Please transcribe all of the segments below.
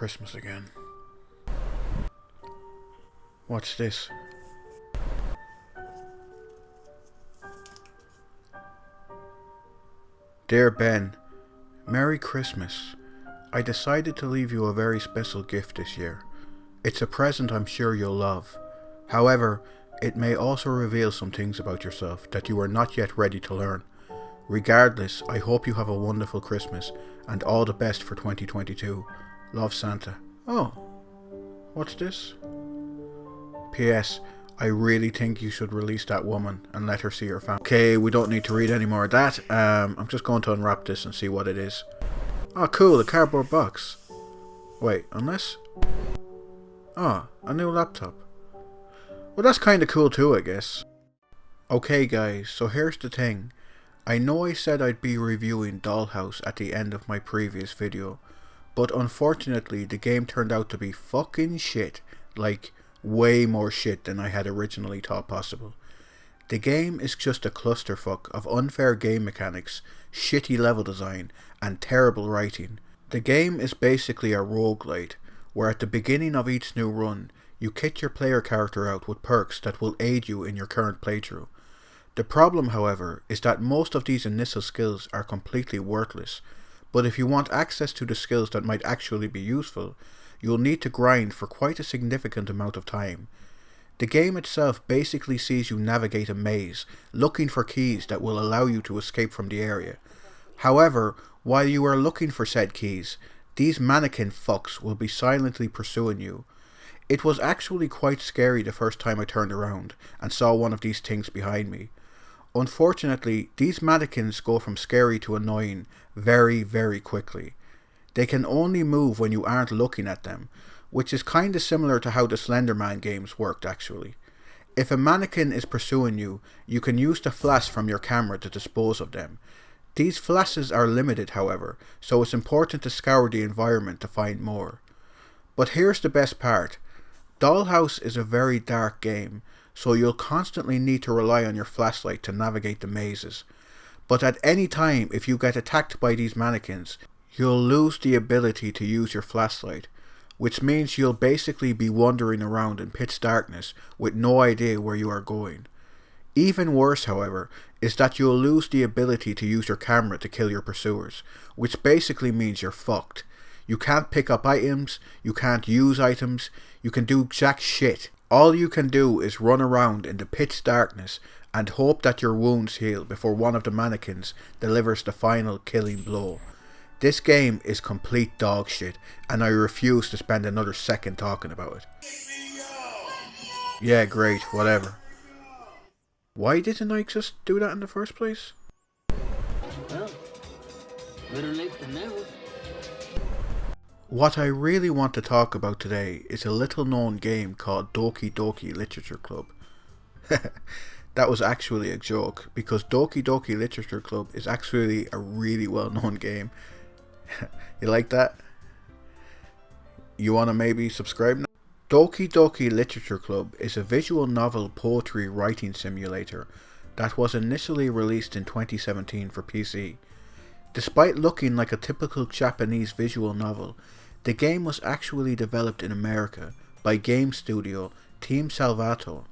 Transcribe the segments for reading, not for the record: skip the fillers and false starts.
Christmas again. What's this? Dear Ben, Merry Christmas. I decided to leave you a very special gift this year. It's a present I'm sure you'll love. However, it may also reveal some things about yourself that you are not yet ready to learn. Regardless, I hope you have a wonderful Christmas and all the best for 2022. Love, Santa. Oh, what's this? P.S. I really think you should release that woman and let her see her family. Okay, we don't need to read any more of that. I'm just going to unwrap this and see what it is. Oh, cool, a cardboard box. Wait, unless... Oh, a new laptop. Well, that's kind of cool too, I guess. Okay guys, so here's the thing. I know I said I'd be reviewing Dollhouse at the end of my previous video, but unfortunately the game turned out to be fucking shit. Like, way more shit than I had originally thought possible. The game is just a clusterfuck of unfair game mechanics, shitty level design, and terrible writing. The game is basically a roguelite, where at the beginning of each new run, you kit your player character out with perks that will aid you in your current playthrough. The problem, however, is that most of these initial skills are completely worthless, but if you want access to the skills that might actually be useful, you'll need to grind for quite a significant amount of time. The game itself basically sees you navigate a maze, looking for keys that will allow you to escape from the area. However, while you are looking for said keys, these mannequin fucks will be silently pursuing you. It was actually quite scary the first time I turned around and saw one of these things behind me. Unfortunately, these mannequins go from scary to annoying very, very quickly. They can only move when you aren't looking at them, which is kinda similar to how the Slenderman games worked actually. If a mannequin is pursuing you, you can use the flash from your camera to dispose of them. These flashes are limited however, so it's important to scour the environment to find more. But here's the best part. Dollhouse is a very dark game, so you'll constantly need to rely on your flashlight to navigate the mazes. But at any time if you get attacked by these mannequins, you'll lose the ability to use your flashlight, which means you'll basically be wandering around in pitch darkness with no idea where you are going. Even worse, however, is that you'll lose the ability to use your camera to kill your pursuers, which basically means you're fucked. You can't pick up items, you can't use items, you can do jack shit. All you can do is run around in the pitch darkness and hope that your wounds heal before one of the mannequins delivers the final killing blow. This game is complete dog shit, and I refuse to spend another second talking about it. Yeah, great, whatever. Why didn't I just do that in the first place? Well, better late than never. What I really want to talk about today is a little known game called Doki Doki Literature Club. That was actually a joke, because Doki Doki Literature Club is actually a really well known game. You like that? You wanna maybe subscribe now? Doki Doki Literature Club is a visual novel poetry writing simulator that was initially released in 2017 for PC. Despite looking like a typical Japanese visual novel, the game was actually developed in America by game studio Team Salvato.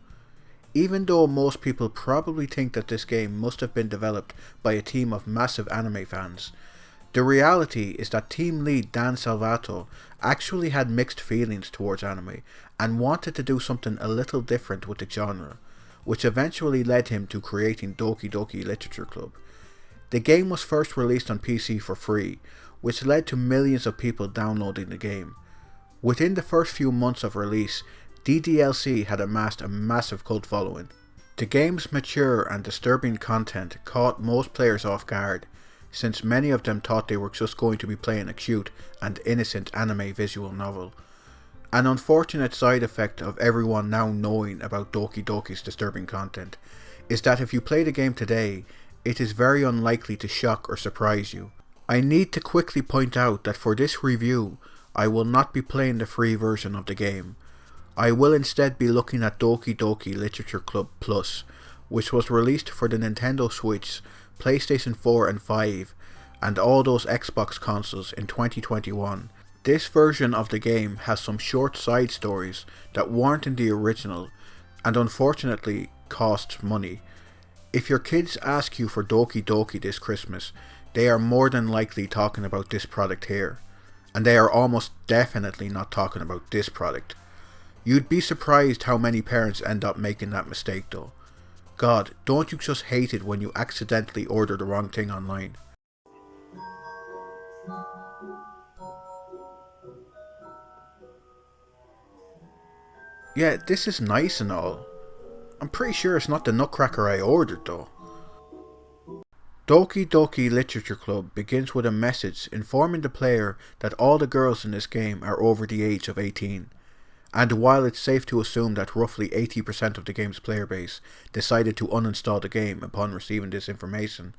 Even though most people probably think that this game must have been developed by a team of massive anime fans, the reality is that team lead Dan Salvato actually had mixed feelings towards anime and wanted to do something a little different with the genre, which eventually led him to creating Doki Doki Literature Club. The game was first released on PC for free, which led to millions of people downloading the game. Within the first few months of release, DDLC had amassed a massive cult following. The game's mature and disturbing content caught most players off guard, since many of them thought they were just going to be playing a cute and innocent anime visual novel. An unfortunate side effect of everyone now knowing about Doki Doki's disturbing content is that if you play the game today, it is very unlikely to shock or surprise you. I need to quickly point out that for this review, I will not be playing the free version of the game. I will instead be looking at Doki Doki Literature Club Plus, which was released for the Nintendo Switch, PlayStation 4 and 5, and all those Xbox consoles in 2021. This version of the game has some short side stories that weren't in the original and unfortunately cost money. If your kids ask you for Doki Doki this Christmas, they are more than likely talking about this product here. And they are almost definitely not talking about this product. You'd be surprised how many parents end up making that mistake though. God, don't you just hate it when you accidentally order the wrong thing online? Yeah, this is nice and all. I'm pretty sure it's not the nutcracker I ordered though. Doki Doki Literature Club begins with a message informing the player that all the girls in this game are over the age of 18. And while it's safe to assume that roughly 80% of the game's player base decided to uninstall the game upon receiving this information,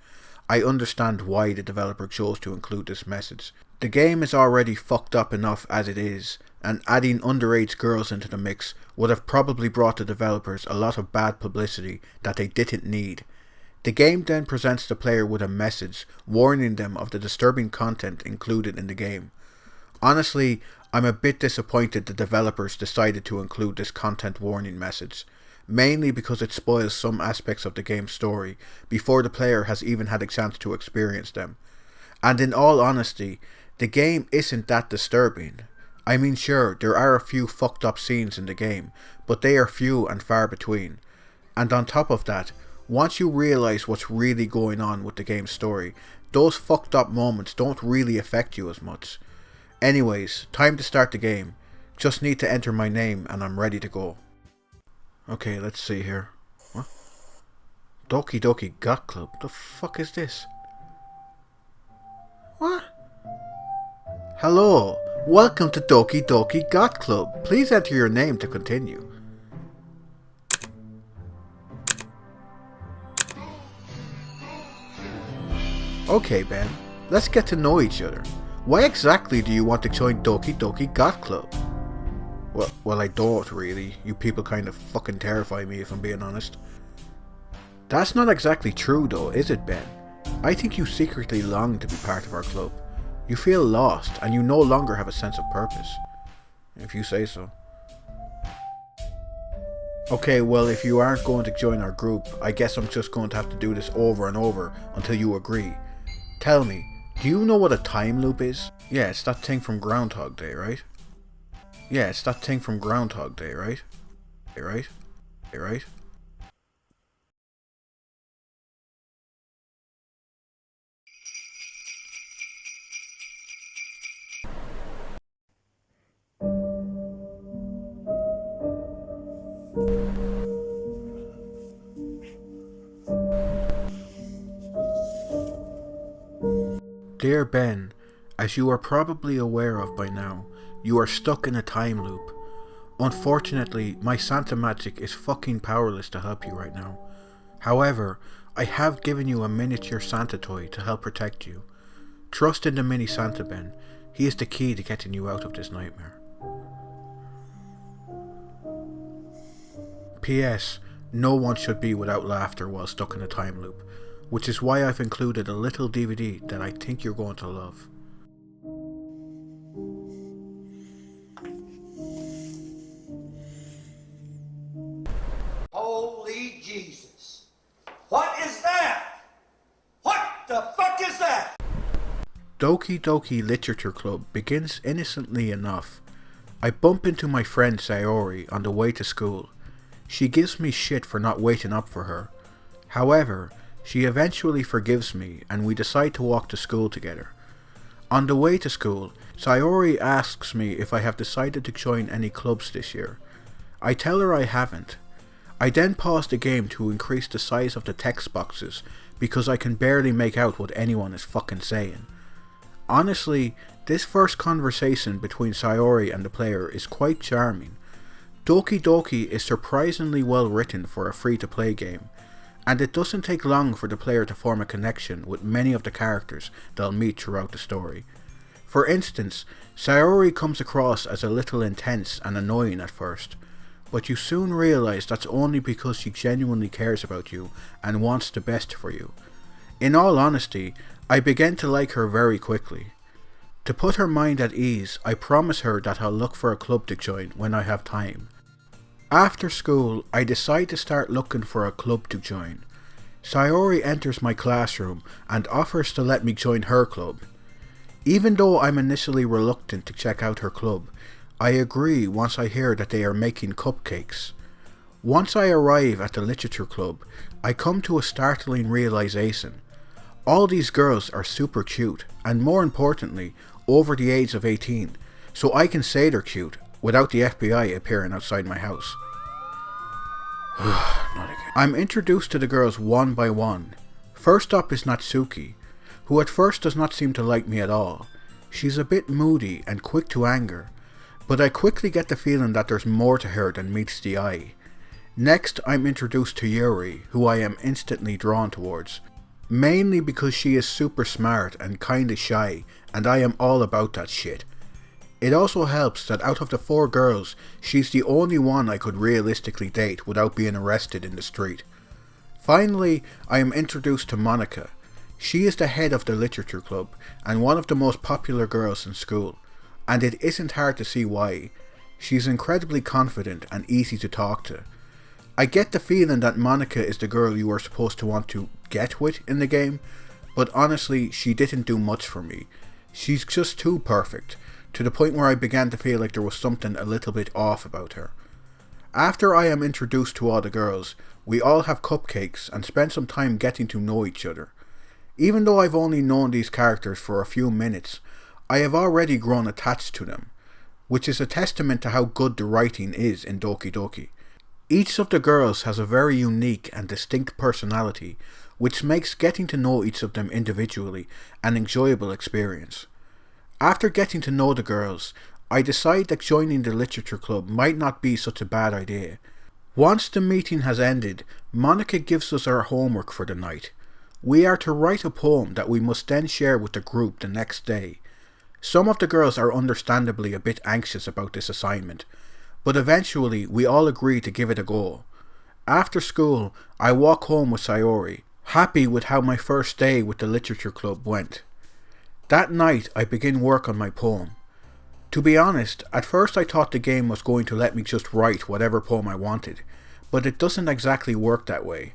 I understand why the developer chose to include this message. The game is already fucked up enough as it is, and adding underage girls into the mix would have probably brought the developers a lot of bad publicity that they didn't need. The game then presents the player with a message warning them of the disturbing content included in the game. Honestly, I'm a bit disappointed the developers decided to include this content warning message, mainly because it spoils some aspects of the game's story before the player has even had a chance to experience them. And in all honesty, the game isn't that disturbing. I mean, sure, there are a few fucked up scenes in the game, but they are few and far between. And on top of that, once you realise what's really going on with the game's story, those fucked up moments don't really affect you as much. Anyways, time to start the game. Just need to enter my name and I'm ready to go. Okay, let's see here. What? Doki Doki Goth Club? The fuck is this? What? Hello, welcome to Doki Doki Goth Club. Please enter your name to continue. Okay Ben, let's get to know each other. Why exactly do you want to join Doki Doki Goth Club? Well I don't really. You people kind of fucking terrify me if I'm being honest. That's not exactly true though, is it Ben? I think you secretly long to be part of our club. You feel lost and you no longer have a sense of purpose. If you say so. Okay, well if you aren't going to join our group, I guess I'm just going to have to do this over and over until you agree. Tell me, do you know what a time loop is? Yeah, it's that thing from Groundhog Day, right? Yeah, it's that thing from Groundhog Day, right? Right? Right? Dear Ben, as you are probably aware of by now, you are stuck in a time loop. Unfortunately, my Santa magic is fucking powerless to help you right now. However, I have given you a miniature Santa toy to help protect you. Trust in the mini Santa, Ben. He is the key to getting you out of this nightmare. P.S. No one should be without laughter while stuck in a time loop, which is why I've included a little DVD that I think you're going to love. Holy Jesus. What is that? What the fuck is that? Doki Doki Literature Club begins innocently enough. I bump into my friend Sayori on the way to school. She gives me shit for not waiting up for her. However, she eventually forgives me and we decide to walk to school together. On the way to school, Sayori asks me if I have decided to join any clubs this year. I tell her I haven't. I then pause the game to increase the size of the text boxes because I can barely make out what anyone is fucking saying. Honestly, this first conversation between Sayori and the player is quite charming. Doki Doki is surprisingly well written for a free-to-play game, and it doesn't take long for the player to form a connection with many of the characters they'll meet throughout the story. For instance, Sayori comes across as a little intense and annoying at first, but you soon realise that's only because she genuinely cares about you and wants the best for you. In all honesty, I began to like her very quickly. To put her mind at ease, I promise her that I'll look for a club to join when I have time. After school, I decide to start looking for a club to join. Sayori enters my classroom and offers to let me join her club. Even though I'm initially reluctant to check out her club, I agree once I hear that they are making cupcakes. Once I arrive at the literature club, I come to a startling realization. All these girls are super cute, and more importantly, over the age of 18, so I can say they're cute without the FBI appearing outside my house. Not again. I'm introduced to the girls one by one. First up is Natsuki, who at first does not seem to like me at all. She's a bit moody and quick to anger, but I quickly get the feeling that there's more to her than meets the eye. Next, I'm introduced to Yuri, who I am instantly drawn towards, mainly because she is super smart and kinda shy, and I am all about that shit. It also helps that out of the 4 girls, she's the only one I could realistically date without being arrested in the street. Finally, I am introduced to Monica. She is the head of the literature club, and one of the most popular girls in school, and it isn't hard to see why. She's incredibly confident and easy to talk to. I get the feeling that Monica is the girl you are supposed to want to get with in the game, but honestly, she didn't do much for me. She's just too perfect, to the point where I began to feel like there was something a little bit off about her. After I am introduced to all the girls, we all have cupcakes and spend some time getting to know each other. Even though I've only known these characters for a few minutes, I have already grown attached to them, which is a testament to how good the writing is in Doki Doki. Each of the girls has a very unique and distinct personality, which makes getting to know each of them individually an enjoyable experience. After getting to know the girls, I decide that joining the literature club might not be such a bad idea. Once the meeting has ended, Monica gives us our homework for the night. We are to write a poem that we must then share with the group the next day. Some of the girls are understandably a bit anxious about this assignment, but eventually we all agree to give it a go. After school, I walk home with Sayori, happy with how my first day with the literature club went. That night I begin work on my poem. To be honest, at first I thought the game was going to let me just write whatever poem I wanted, but it doesn't exactly work that way.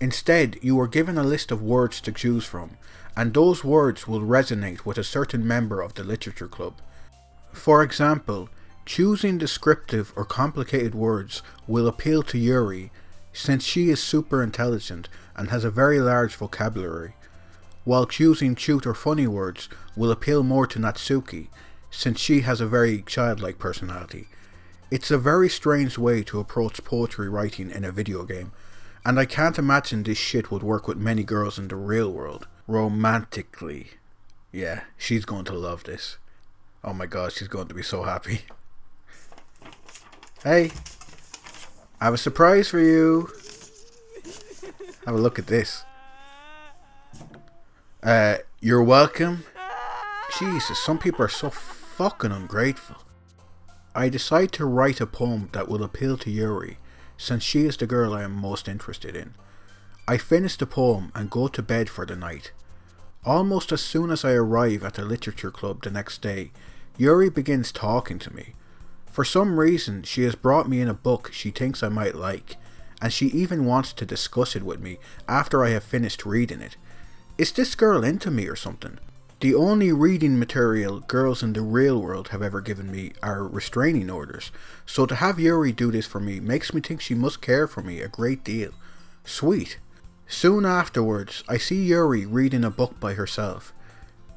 Instead, you are given a list of words to choose from, and those words will resonate with a certain member of the literature club. For example, choosing descriptive or complicated words will appeal to Yuri, since she is super intelligent and has a very large vocabulary, while choosing cute or funny words will appeal more to Natsuki, since she has a very childlike personality. It's a very strange way to approach poetry writing in a video game, and I can't imagine this shit would work with many girls in the real world. Romantically. Yeah, she's going to love this. Oh my god, she's going to be so happy. Hey, I have a surprise for you. Have a look at this. You're welcome. Jesus, some people are so fucking ungrateful. I decide to write a poem that will appeal to Yuri, since she is the girl I am most interested in. I finish the poem and go to bed for the night. Almost as soon as I arrive at the literature club the next day, Yuri begins talking to me. For some reason, she has brought me in a book she thinks I might like, and she even wants to discuss it with me after I have finished reading it. Is this girl into me or something? The only reading material girls in the real world have ever given me are restraining orders, so to have Yuri do this for me makes me think she must care for me a great deal. Sweet. Soon afterwards, I see Yuri reading a book by herself.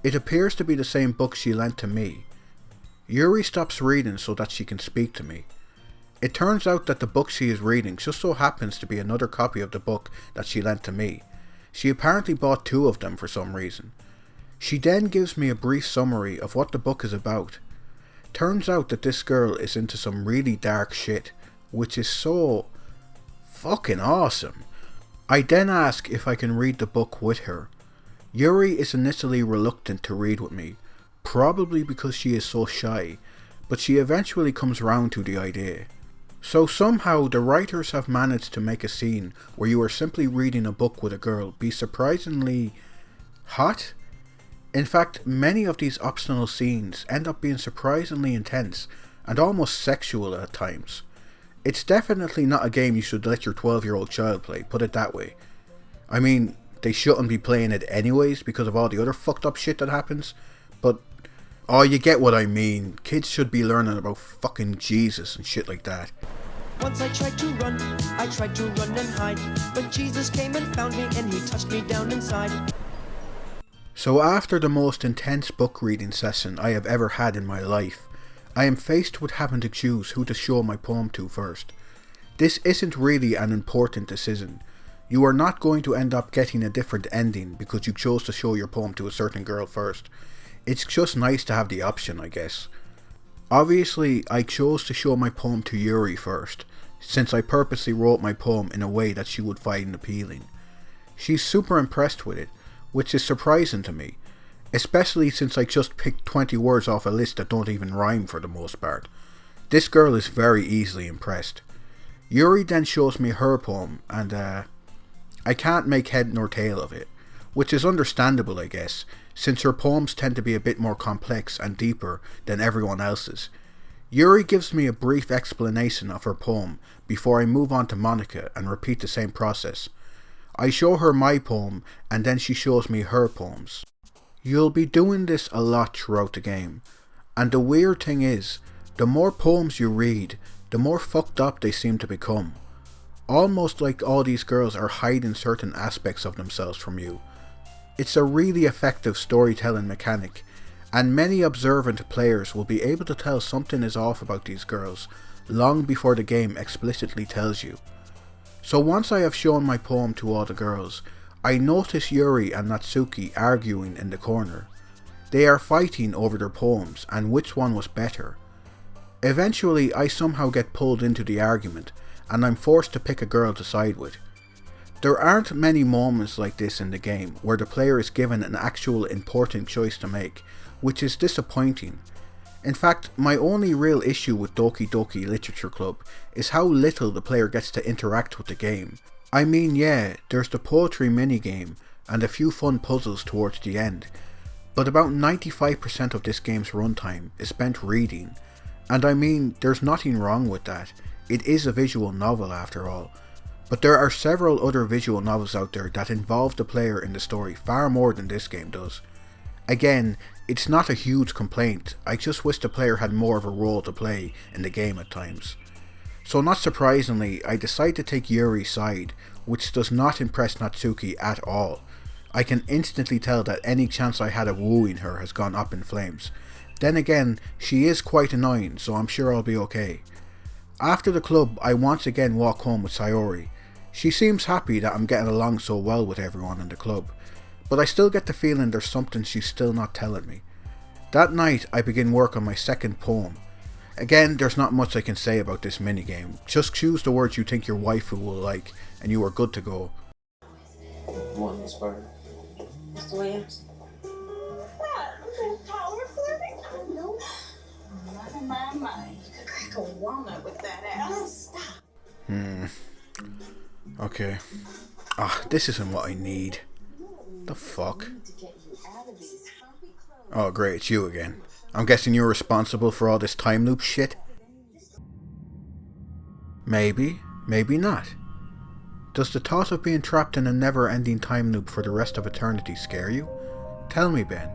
It appears to be the same book she lent to me. Yuri stops reading so that she can speak to me. It turns out that the book she is reading just so happens to be another copy of the book that she lent to me. She apparently bought 2 of them for some reason. She then gives me a brief summary of what the book is about. Turns out that this girl is into some really dark shit, which is so fucking awesome. I then ask if I can read the book with her. Yuri is initially reluctant to read with me, probably because she is so shy, but she eventually comes round to the idea. So somehow the writers have managed to make a scene where you are simply reading a book with a girl be surprisingly hot? In fact, many of these optional scenes end up being surprisingly intense and almost sexual at times. It's definitely not a game you should let your 12-year-old child play, put it that way. I mean, they shouldn't be playing it anyways because of all the other fucked up shit that happens, but oh, you get what I mean. Kids should be learning about fucking Jesus and shit like that. Once I tried to run and hide, but Jesus came and found me and he touched me down inside. So after the most intense book reading session I have ever had in my life, I am faced with having to choose who to show my poem to first. This isn't really an important decision. You are not going to end up getting a different ending because you chose to show your poem to a certain girl first. It's just nice to have the option, I guess. Obviously, I chose to show my poem to Yuri first, since I purposely wrote my poem in a way that she would find appealing. She's super impressed with it, which is surprising to me, especially since I just picked 20 words off a list that don't even rhyme for the most part. This girl is very easily impressed. Yuri then shows me her poem, and I can't make head nor tail of it, which is understandable I guess, since her poems tend to be a bit more complex and deeper than everyone else's. Yuri gives me a brief explanation of her poem before I move on to Monica and repeat the same process. I show her my poem and then she shows me her poems. You'll be doing this a lot throughout the game, and the weird thing is, the more poems you read, the more fucked up they seem to become. Almost like all these girls are hiding certain aspects of themselves from you. It's a really effective storytelling mechanic, and many observant players will be able to tell something is off about these girls long before the game explicitly tells you. So once I have shown my poem to all the girls, I notice Yuri and Natsuki arguing in the corner. They are fighting over their poems and which one was better. Eventually I somehow get pulled into the argument and I'm forced to pick a girl to side with. There aren't many moments like this in the game where the player is given an actual important choice to make, which is disappointing. In fact, my only real issue with Doki Doki Literature Club is how little the player gets to interact with the game. I mean, yeah, there's the poetry minigame and a few fun puzzles towards the end, but about 95% of this game's runtime is spent reading, and I mean, there's nothing wrong with that. It is a visual novel after all. But there are several other visual novels out there that involve the player in the story far more than this game does. Again, it's not a huge complaint, I just wish the player had more of a role to play in the game at times. So not surprisingly, I decide to take Yuri's side, which does not impress Natsuki at all. I can instantly tell that any chance I had of wooing her has gone up in flames. Then again, she is quite annoying, so I'm sure I'll be okay. After the club, I once again walk home with Sayori. She seems happy that I'm getting along so well with everyone in the club, but I still get the feeling there's something she's still not telling me. That night I begin work on my second poem. Again, there's not much I can say about this minigame, just choose the words you think your waifu will like and you are good to go. One whisper. Mr. Williams? What's that? I'm so power flirting. I know. My. You could crack a walnut with that ass. Stop. Okay. This isn't what I need. The fuck? Oh great, it's you again. I'm guessing you're responsible for all this time loop shit? Maybe, maybe not. Does the thought of being trapped in a never-ending time loop for the rest of eternity scare you? Tell me, Ben,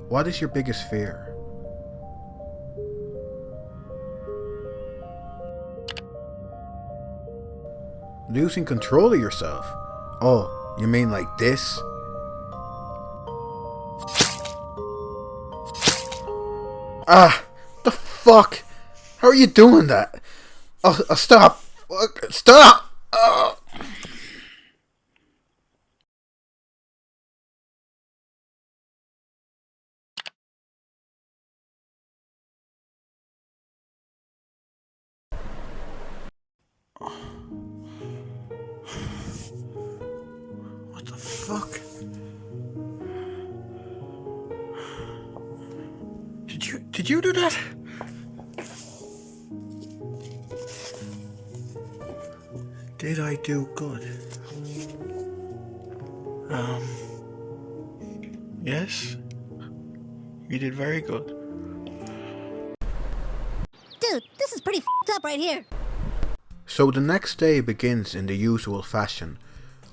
what is your biggest fear? Losing control of yourself? Oh, you mean like this? The fuck? How are you doing that? Stop! Stop! What the fuck? Did you do that? Did I do good? Yes? You did very good. Dude, this is pretty f***ed up right here. So the next day begins in the usual fashion.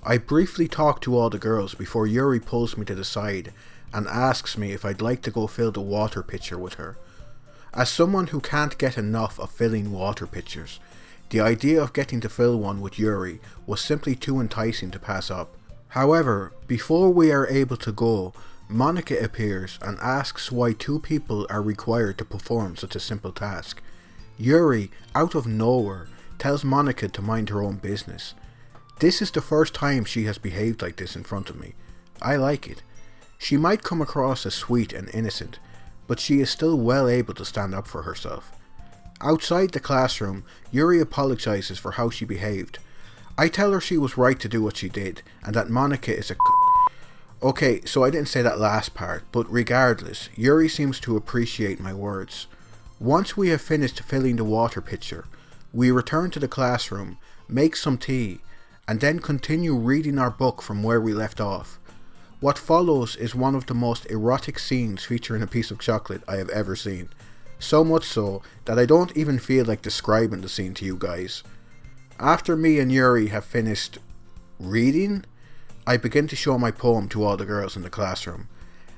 I briefly talk to all the girls before Yuri pulls me to the side and asks me if I'd like to go fill the water pitcher with her. As someone who can't get enough of filling water pitchers, the idea of getting to fill one with Yuri was simply too enticing to pass up. However, before we are able to go, Monica appears and asks why two people are required to perform such a simple task. Yuri, out of nowhere, tells Monica to mind her own business. This is the first time she has behaved like this in front of me. I like it. She might come across as sweet and innocent, but she is still well able to stand up for herself. Outside the classroom, Yuri apologizes for how she behaved. I tell her she was right to do what she did, and that Monica is a Okay, so I didn't say that last part, but regardless, Yuri seems to appreciate my words. Once we have finished filling the water pitcher, we return to the classroom, make some tea, and then continue reading our book from where we left off. What follows is one of the most erotic scenes featuring a piece of chocolate I have ever seen. So much so that I don't even feel like describing the scene to you guys. After me and Yuri have finished reading, I begin to show my poem to all the girls in the classroom.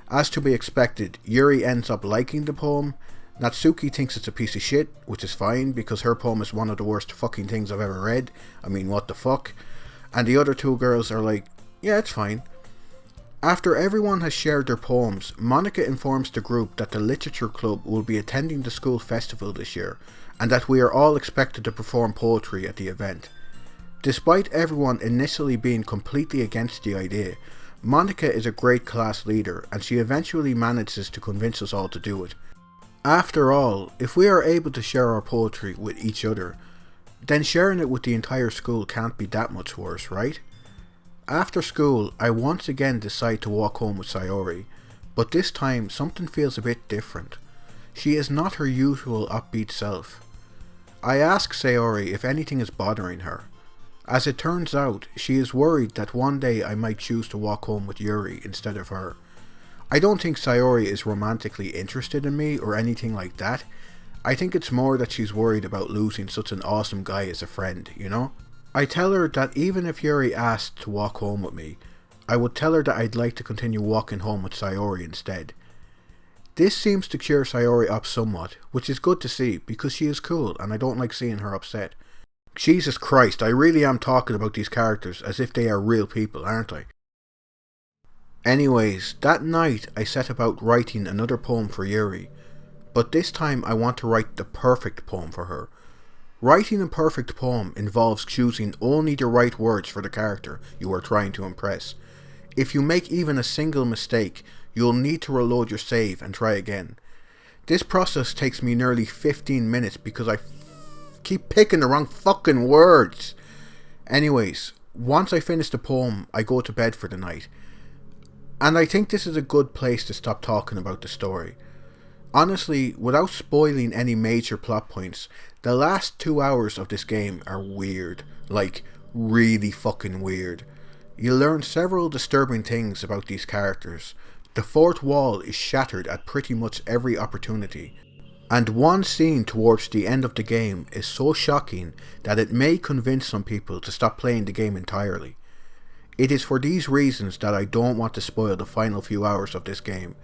As to be expected, Yuri ends up liking the poem. Natsuki thinks it's a piece of shit, which is fine because her poem is one of the worst fucking things I've ever read. I mean, what the fuck? And the other two girls are like, yeah, it's fine. After everyone has shared their poems, Monica informs the group that the literature club will be attending the school festival this year, and that we are all expected to perform poetry at the event. Despite everyone initially being completely against the idea, Monica is a great class leader, and she eventually manages to convince us all to do it. After all, if we are able to share our poetry with each other, then sharing it with the entire school can't be that much worse, right? After school, I once again decide to walk home with Sayori, but this time something feels a bit different. She is not her usual upbeat self. I ask Sayori if anything is bothering her. As it turns out, she is worried that one day I might choose to walk home with Yuri instead of her. I don't think Sayori is romantically interested in me or anything like that. I think it's more that she's worried about losing such an awesome guy as a friend, you know? I tell her that even if Yuri asked to walk home with me, I would tell her that I'd like to continue walking home with Sayori instead. This seems to cheer Sayori up somewhat, which is good to see because she is cool and I don't like seeing her upset. Jesus Christ, I really am talking about these characters as if they are real people, aren't I? Anyways, that night I set about writing another poem for Yuri, but this time I want to write the perfect poem for her. Writing a perfect poem involves choosing only the right words for the character you are trying to impress. If you make even a single mistake, you'll need to reload your save and try again. This process takes me nearly 15 minutes because I keep picking the wrong fucking words. Anyways, once I finish the poem, I go to bed for the night. And I think this is a good place to stop talking about the story. Honestly, without spoiling any major plot points, the last 2 hours of this game are weird. Like, really fucking weird. You learn several disturbing things about these characters. The fourth wall is shattered at pretty much every opportunity. And one scene towards the end of the game is so shocking that it may convince some people to stop playing the game entirely. It is for these reasons that I don't want to spoil the final few hours of this game.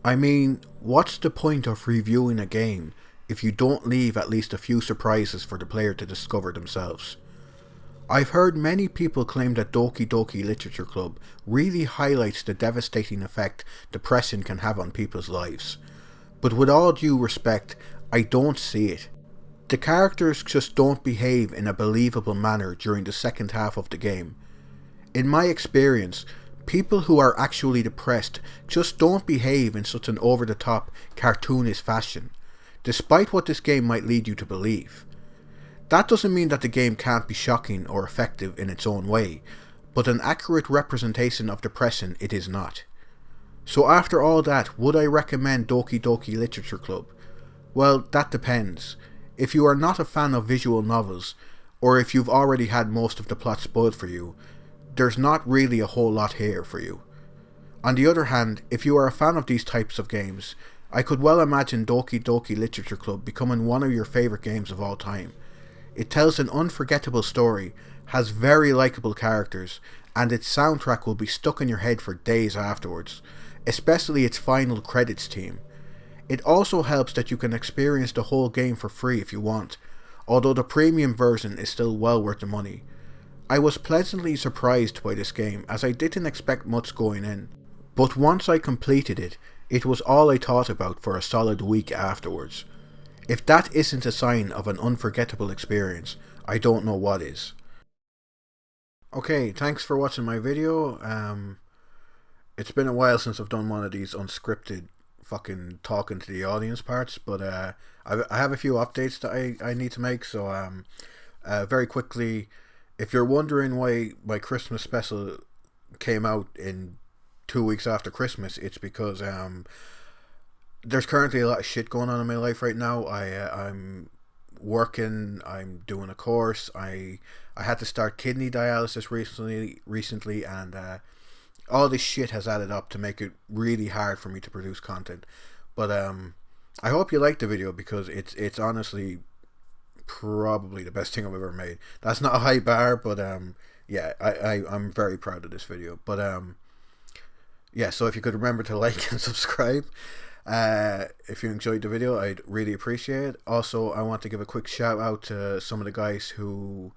I mean, what's the point of reviewing a game if you don't leave at least a few surprises for the player to discover themselves? I've heard many people claim that Doki Doki Literature Club really highlights the devastating effect depression can have on people's lives. But with all due respect, I don't see it. The characters just don't behave in a believable manner during the second half of the game. In my experience, people who are actually depressed just don't behave in such an over-the-top, cartoonish fashion, despite what this game might lead you to believe. That doesn't mean that the game can't be shocking or effective in its own way, but an accurate representation of depression it is not. So after all that, would I recommend Doki Doki Literature Club? Well, that depends. If you are not a fan of visual novels, or if you've already had most of the plot spoiled for you, there's not really a whole lot here for you. On the other hand, if you are a fan of these types of games, I could well imagine Doki Doki Literature Club becoming one of your favourite games of all time. It tells an unforgettable story, has very likeable characters, and its soundtrack will be stuck in your head for days afterwards, especially its final credits theme. It also helps that you can experience the whole game for free if you want, although the premium version is still well worth the money. I was pleasantly surprised by this game, as I didn't expect much going in, but once I completed it, it was all I thought about for a solid week afterwards. If that isn't a sign of an unforgettable experience, I don't know what is. Okay, thanks for watching my video. It's been a while since I've done one of these unscripted fucking talking to the audience parts, but I have a few updates that I need to make. So very quickly, if you're wondering why my Christmas special came out in 2 weeks after Christmas, it's because there's currently a lot of shit going on in my life right now. I'm working, I'm doing a course, I had to start kidney dialysis recently, and all this shit has added up to make it really hard for me to produce content. But I hope you liked the video, because it's honestly probably the best thing I've ever made. That's not a high bar, but yeah, I'm very proud of this video. But yeah, so if you could remember to like and subscribe if you enjoyed the video, I'd really appreciate it. Also, I want to give a quick shout out to some of the guys who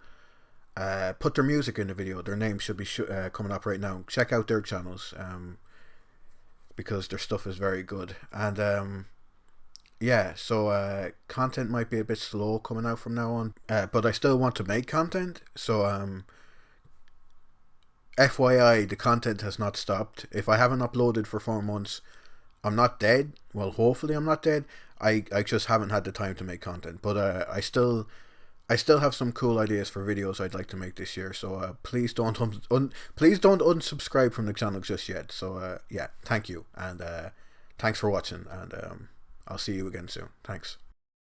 put their music in the video. Their names should be coming up right now. Check out their channels, because their stuff is very good. And yeah, so content might be a bit slow coming out from now on, but I still want to make content. So FYI, the content has not stopped. If I haven't uploaded for 4 months, I'm not dead. Well, hopefully I'm not dead. I just haven't had the time to make content. But I still have some cool ideas for videos I'd like to make this year. So please don't unsubscribe from the channel just yet. So yeah, thank you, and thanks for watching, and I'll see you again soon. Thanks.